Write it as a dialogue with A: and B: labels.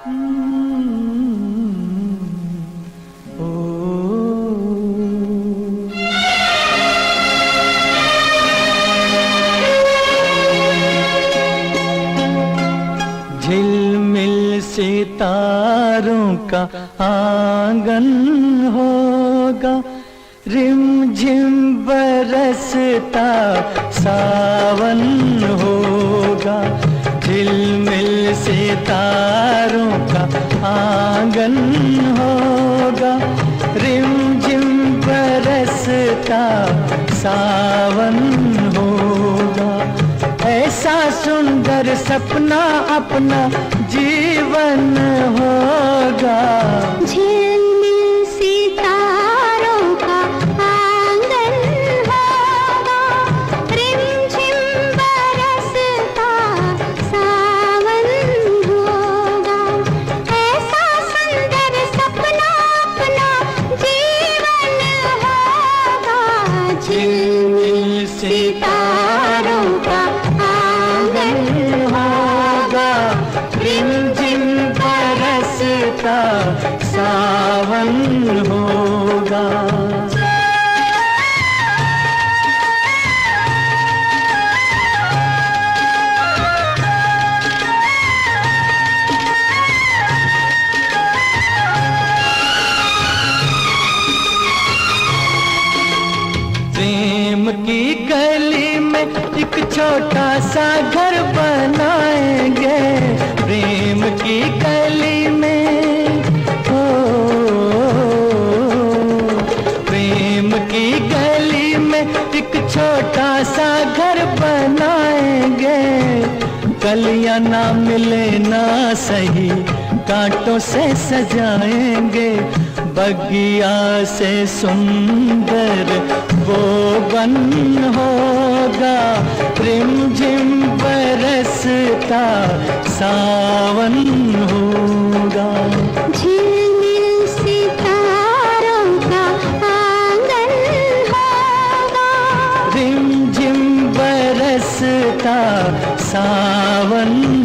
A: झिलमिल सितारों का आंगन होगा, रिमझिम बरसता सावन होगा। झिलमिल सितारों का आंगन होगा, रिमझिम बरसता सावन होगा। ऐसा सुंदर सपना अपना जीवन होगा।
B: झिलमिल सितारों का आंगन होगा, रिमझिम बरसता सावन होगा। ऐसा सुंदर सपना अपना जीवन होगा। झिलमिल सितारों का आंगन होगा, रिमझिम बरसता सावन होगा। प्रेम की गली में एक छोटा सा घर बनाएंगे। प्रेम की गली में, ओ, प्रेम की गली में एक छोटा सा घर बनाएंगे। कलियां ना मिले ना सही, कांटों से सजाएंगे। बगिया से सुंदर वो बन होगा, रिमझिम बरसता सावन होगा। झिलमिल सितारों का आंगन होगा,
A: रिमझिम बरसता सावन